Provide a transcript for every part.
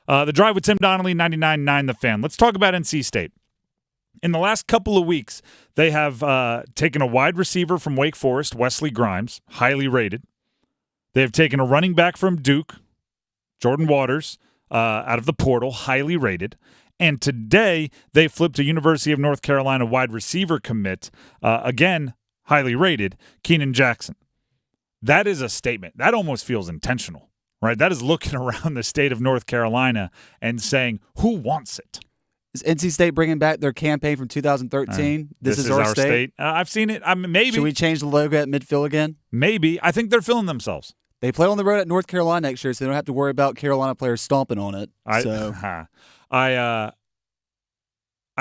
The Drive with Tim Donnelly, 99.9 The Fan. Let's talk about NC State. In the last couple of weeks, they have taken a wide receiver from Wake Forest, Wesley Grimes, highly rated. They have taken a running back from Duke, Jordan Waters, out of the portal, highly rated. And today, they flipped a University of North Carolina wide receiver commit, again, highly rated, Keenan Jackson. That is a statement. That almost feels intentional, right? That is looking around the state of North Carolina and saying, who wants it? Is NC State bringing back their campaign from 2013? This is our state. I've seen it. Maybe. Should we change the logo at midfield again? Maybe. I think they're feeling themselves. They play on the road at North Carolina next year, so they don't have to worry about Carolina players stomping on it. I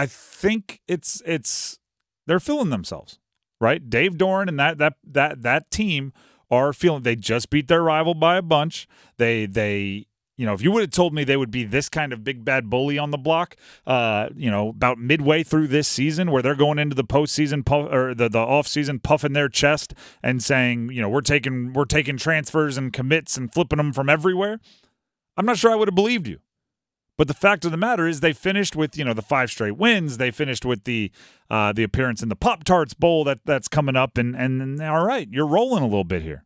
think it's they're feeling themselves, right? Dave Doeren and that team are feeling. They just beat their rival by a bunch. They if you would have told me they would be this kind of big bad bully on the block, about midway through this season, where they're going into the postseason or the off season puffing their chest and saying, we're taking transfers and commits and flipping them from everywhere, I'm not sure I would have believed you. But the fact of the matter is, they finished with the 5 straight wins. They finished with the appearance in the Pop-Tarts Bowl that's coming up, and all right, you're rolling a little bit here.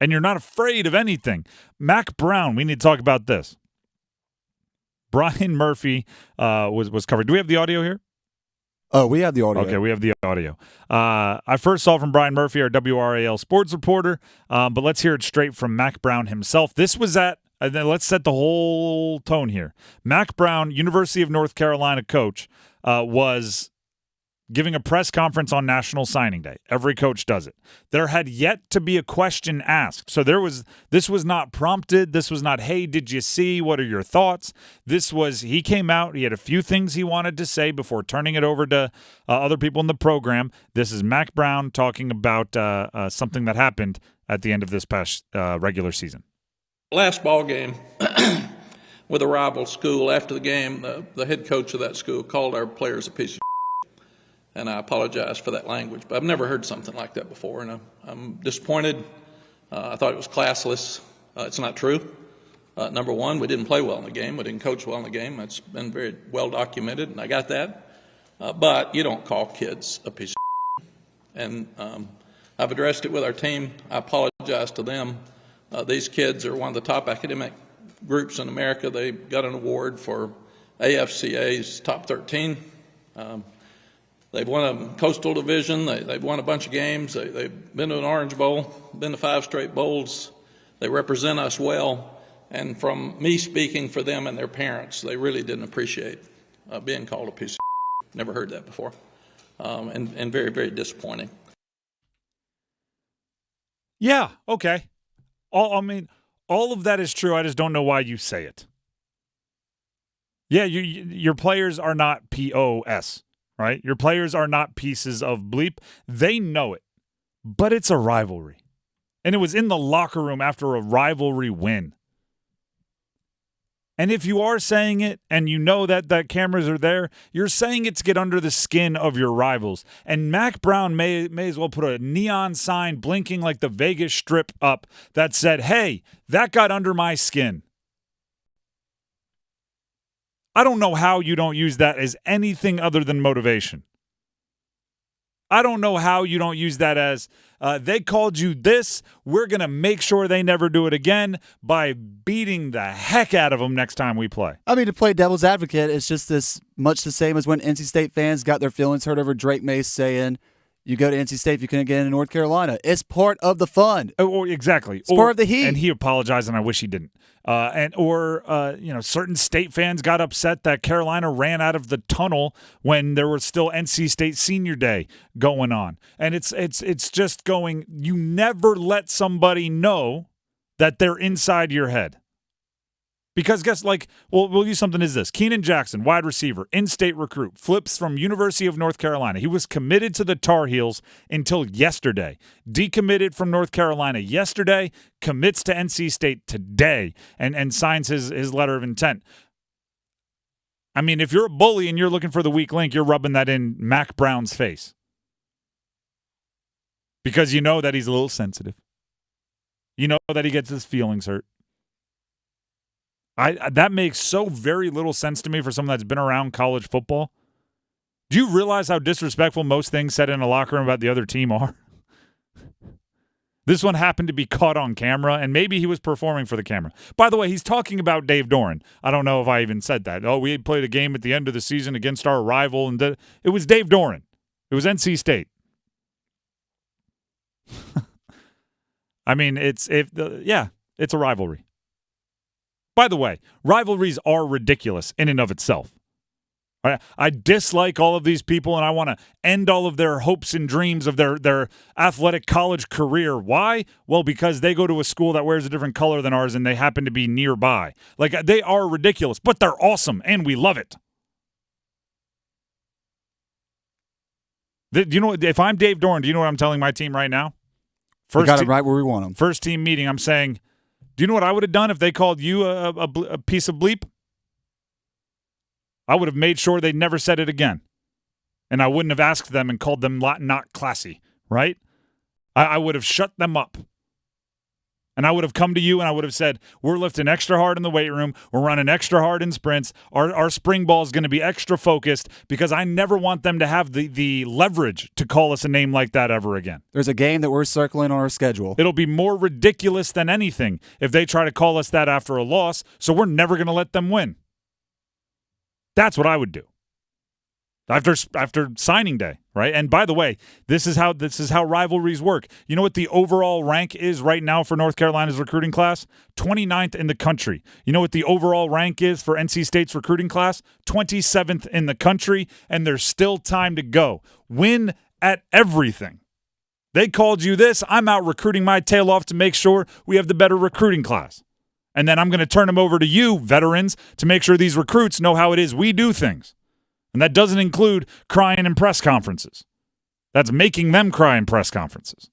And you're not afraid of anything. Mack Brown, we need to talk about this. Brian Murphy was covered. Do we have the audio here? Oh, we have the audio. Okay, we have the audio. I first saw from Brian Murphy, our WRAL sports reporter, but let's hear it straight from Mack Brown himself. This was let's set the whole tone here. Mack Brown, University of North Carolina coach, was giving a press conference on National Signing Day. Every coach does it. There had yet to be a question asked. So this was not prompted. This was not, hey, did you see? What are your thoughts? This was, he came out. He had a few things he wanted to say before turning it over to other people in the program. This is Mack Brown talking about something that happened at the end of this past regular season. Last ball game with a rival school, after the game, the head coach of that school called our players a piece of shit. And I apologize for that language, but I've never heard something like that before, and I'm disappointed. I thought it was classless. It's not true. Number one, we didn't play well in the game. We didn't coach well in the game. That's been very well documented, and I got that. But you don't call kids a piece of shit. And I've addressed it with our team. I apologize to them. These kids are one of the top academic groups in America. They got an award for AFCA's top 13. They've won a Coastal Division. They've won a bunch of games. They've been to an Orange Bowl, been to 5 straight bowls. They represent us well. And from me speaking for them and their parents, they really didn't appreciate being called a piece of shit. Never heard that before. And very, very disappointing. Yeah, okay. All of that is true. I just don't know why you say it. Yeah, your players are not POS. Right? Your players are not pieces of bleep. They know it. But it's a rivalry. And it was in the locker room after a rivalry win. And if you are saying it and you know that cameras are there, you're saying it to get under the skin of your rivals. And Mack Brown may as well put a neon sign blinking like the Vegas Strip up that said, hey, that got under my skin. I don't know how you don't use that as anything other than motivation. I don't know how you don't use that as they called you this. We're going to make sure they never do it again by beating the heck out of them next time we play. I mean, to play devil's advocate, it's just this much the same as when NC State fans got their feelings hurt over Drake Mace saying, you go to NC State if you couldn't get into North Carolina. It's part of the fun. Exactly. It's part of the heat. And he apologized, and I wish he didn't. Certain state fans got upset that Carolina ran out of the tunnel when there was still NC State Senior Day going on. And it's just going, you never let somebody know that they're inside your head. Because we'll use something as this. Keenan Jackson, wide receiver, in-state recruit, flips from University of North Carolina. He was committed to the Tar Heels until yesterday. Decommitted from North Carolina yesterday, commits to NC State today, and signs his letter of intent. I mean, if you're a bully and you're looking for the weak link, you're rubbing that in Mack Brown's face. Because you know that he's a little sensitive. You know that he gets his feelings hurt. That makes so very little sense to me for someone that's been around college football. Do you realize how disrespectful most things said in a locker room about the other team are? This one happened to be caught on camera, and maybe he was performing for the camera. By the way, he's talking about Dave Doeren. I don't know if I even said that. Oh, we played a game at the end of the season against our rival, and it was Dave Doeren. It was NC State. I mean, it's a rivalry. By the way, rivalries are ridiculous in and of itself. I dislike all of these people, and I want to end all of their hopes and dreams of their athletic college career. Why? Well, because they go to a school that wears a different color than ours, and they happen to be nearby. Like, they are ridiculous, but they're awesome, and we love it. You know, if I'm Dave Doeren, do you know what I'm telling my team right now? We got it right where we want them. First team meeting, I'm saying, do you know what I would have done if they called you a piece of bleep? I would have made sure they never said it again. And I wouldn't have asked them and called them not classy, right? I would have shut them up. And I would have come to you and I would have said, we're lifting extra hard in the weight room. We're running extra hard in sprints. Our spring ball is going to be extra focused because I never want them to have the leverage to call us a name like that ever again. There's a game that we're circling on our schedule. It'll be more ridiculous than anything if they try to call us that after a loss, so we're never going to let them win. That's what I would do after signing day, right? And by the way, this is how rivalries work. You know what the overall rank is right now for North Carolina's recruiting class? 29th in the country. You know what the overall rank is for NC State's recruiting class? 27th in the country, and there's still time to go. Win at everything. They called you this. I'm out recruiting my tail off to make sure we have the better recruiting class. And then I'm going to turn them over to you, veterans, to make sure these recruits know how it is we do things. And that doesn't include crying in press conferences. That's making them cry in press conferences.